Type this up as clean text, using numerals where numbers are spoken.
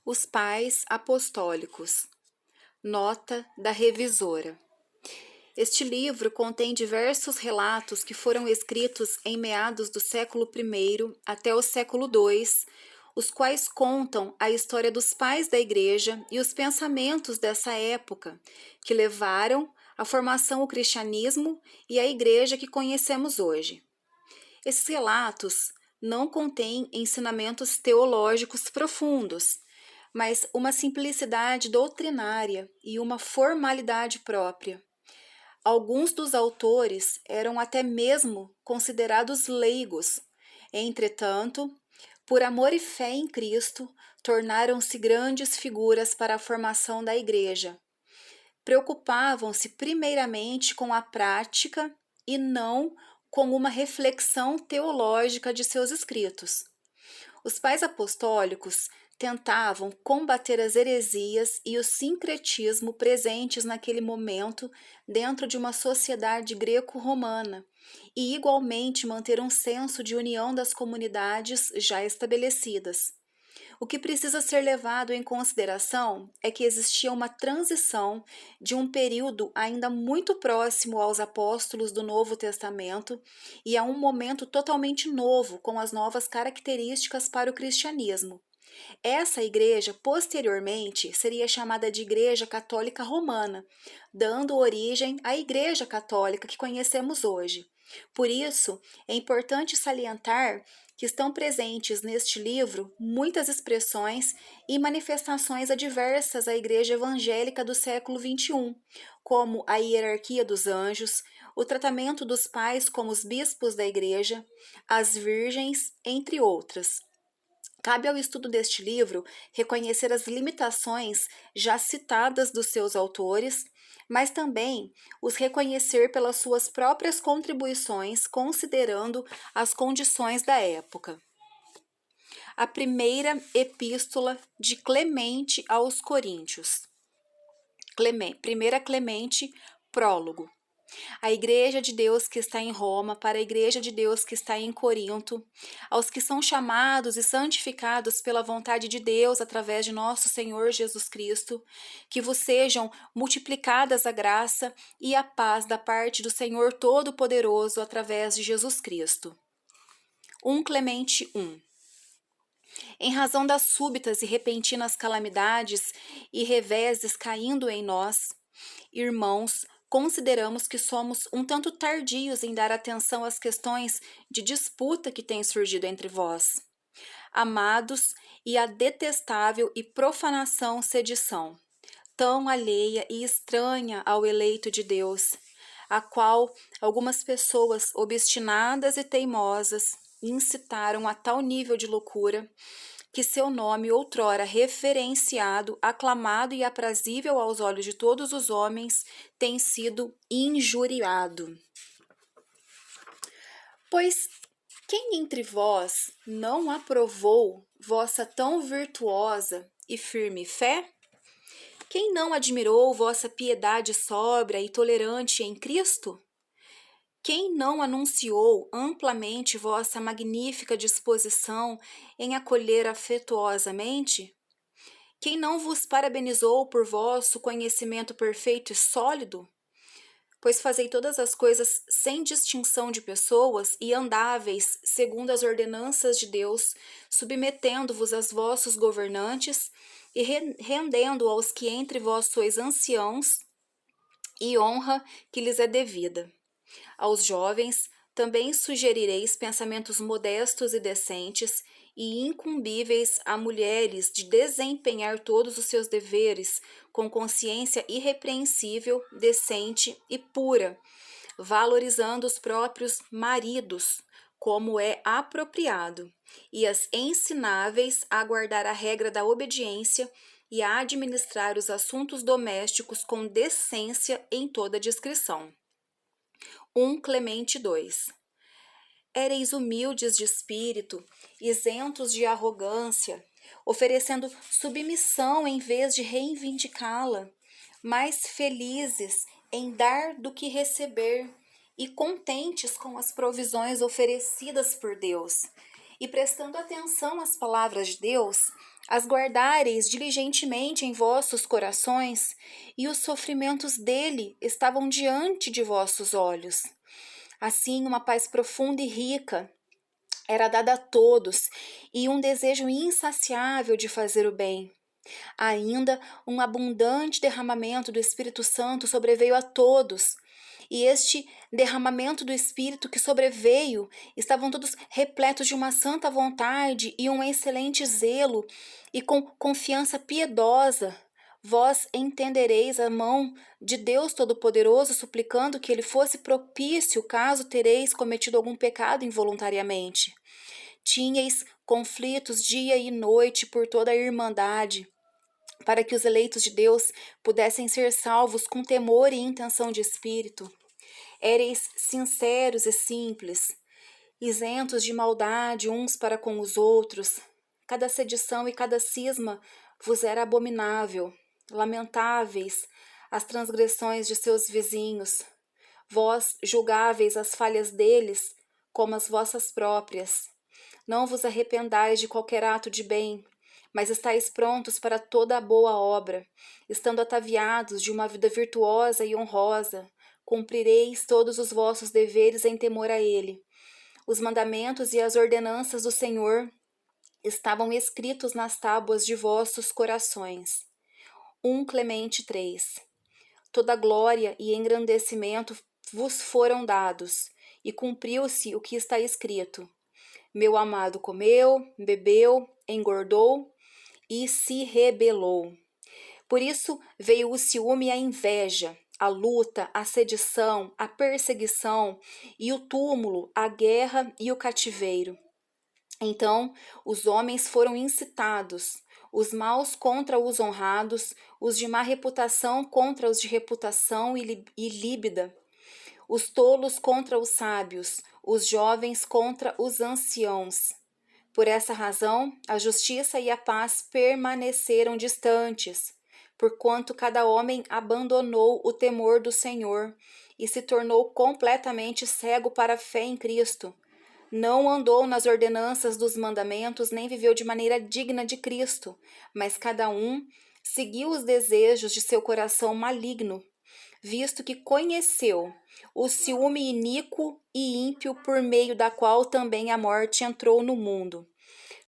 Os Pais Apostólicos. Nota da revisora. Este livro contém diversos relatos que foram escritos em meados do século I até o século II, os quais contam a história dos pais da Igreja e os pensamentos dessa época, que levaram à formação do cristianismo e a Igreja que conhecemos hoje. Esses relatos não contêm ensinamentos teológicos profundos, mas uma simplicidade doutrinária e uma formalidade própria. Alguns dos autores eram até mesmo considerados leigos. Entretanto, por amor e fé em Cristo, tornaram-se grandes figuras para a formação da Igreja. Preocupavam-se primeiramente com a prática e não com uma reflexão teológica de seus escritos. Os pais apostólicos tentavam combater as heresias e o sincretismo presentes naquele momento dentro de uma sociedade greco-romana e igualmente manter um senso de união das comunidades já estabelecidas. O que precisa ser levado em consideração é que existia uma transição de um período ainda muito próximo aos apóstolos do Novo Testamento e a um momento totalmente novo, com as novas características para o cristianismo. Essa igreja, posteriormente, seria chamada de Igreja Católica Romana, dando origem à Igreja Católica que conhecemos hoje. Por isso, é importante salientar que estão presentes neste livro muitas expressões e manifestações adversas à Igreja Evangélica do século XXI, como a hierarquia dos anjos, o tratamento dos pais como os bispos da Igreja, as virgens, entre outras. Cabe ao estudo deste livro reconhecer as limitações já citadas dos seus autores, mas também os reconhecer pelas suas próprias contribuições, considerando as condições da época. A primeira epístola de Clemente aos Coríntios. Primeira Clemente, prólogo. A Igreja de Deus que está em Roma, para a Igreja de Deus que está em Corinto, aos que são chamados e santificados pela vontade de Deus através de nosso Senhor Jesus Cristo, que vos sejam multiplicadas a graça e a paz da parte do Senhor Todo-Poderoso através de Jesus Cristo. 1 Clemente 1. Em razão das súbitas e repentinas calamidades e reveses caindo em nós, irmãos, consideramos que somos um tanto tardios em dar atenção às questões de disputa que têm surgido entre vós. Amados, e a detestável e profanação sedição, tão alheia e estranha ao eleito de Deus, a qual algumas pessoas obstinadas e teimosas incitaram a tal nível de loucura que seu nome, outrora reverenciado, aclamado e aprazível aos olhos de todos os homens, tem sido injuriado. Pois quem entre vós não aprovou vossa tão virtuosa e firme fé? Quem não admirou vossa piedade sóbria e tolerante em Cristo? Quem não anunciou amplamente vossa magnífica disposição em acolher afetuosamente? Quem não vos parabenizou por vosso conhecimento perfeito e sólido? Pois fazei todas as coisas sem distinção de pessoas e andáveis segundo as ordenanças de Deus, submetendo-vos aos vossos governantes e rendendo aos que entre vós sois anciãos e honra que lhes é devida. Aos jovens também sugerireis pensamentos modestos e decentes e incumbíveis a mulheres de desempenhar todos os seus deveres com consciência irrepreensível, decente e pura, valorizando os próprios maridos, como é apropriado, e as ensináveis a guardar a regra da obediência e a administrar os assuntos domésticos com decência em toda discrição. 1 Clemente 2. Éreis humildes de espírito, isentos de arrogância, oferecendo submissão em vez de reivindicá-la, mais felizes em dar do que receber e contentes com as provisões oferecidas por Deus, e prestando atenção às palavras de Deus, as guardareis diligentemente em vossos corações, e os sofrimentos dele estavam diante de vossos olhos. Assim, uma paz profunda e rica era dada a todos, e um desejo insaciável de fazer o bem. Ainda um abundante derramamento do Espírito Santo sobreveio a todos. E este derramamento do Espírito que sobreveio, estavam todos repletos de uma santa vontade e um excelente zelo, e com confiança piedosa. Vós entendereis a mão de Deus Todo-Poderoso, suplicando que ele fosse propício caso tereis cometido algum pecado involuntariamente. Tinhais conflitos dia e noite por toda a irmandade, para que os eleitos de Deus pudessem ser salvos com temor e intenção de espírito. Éreis sinceros e simples, isentos de maldade uns para com os outros. Cada sedição e cada cisma vos era abominável. Lamentáveis as transgressões de seus vizinhos. Vós julgáveis as falhas deles como as vossas próprias. Não vos arrependais de qualquer ato de bem, mas estáis prontos para toda a boa obra, estando ataviados de uma vida virtuosa e honrosa. Cumprireis todos os vossos deveres em temor a ele. Os mandamentos e as ordenanças do Senhor estavam escritos nas tábuas de vossos corações. 1 Clemente 3. Toda glória e engrandecimento vos foram dados, e cumpriu-se o que está escrito. Meu amado comeu, bebeu, engordou e se rebelou. Por isso veio o ciúme e a inveja, a luta, a sedição, a perseguição e o túmulo, a guerra e o cativeiro. Então os homens foram incitados, os maus contra os honrados, os de má reputação contra os de reputação e líbida, os tolos contra os sábios, os jovens contra os anciãos. Por essa razão, a justiça e a paz permaneceram distantes, porquanto cada homem abandonou o temor do Senhor e se tornou completamente cego para a fé em Cristo. Não andou nas ordenanças dos mandamentos, nem viveu de maneira digna de Cristo, mas cada um seguiu os desejos de seu coração maligno, visto que conheceu o ciúme iníquo e ímpio por meio da qual também a morte entrou no mundo.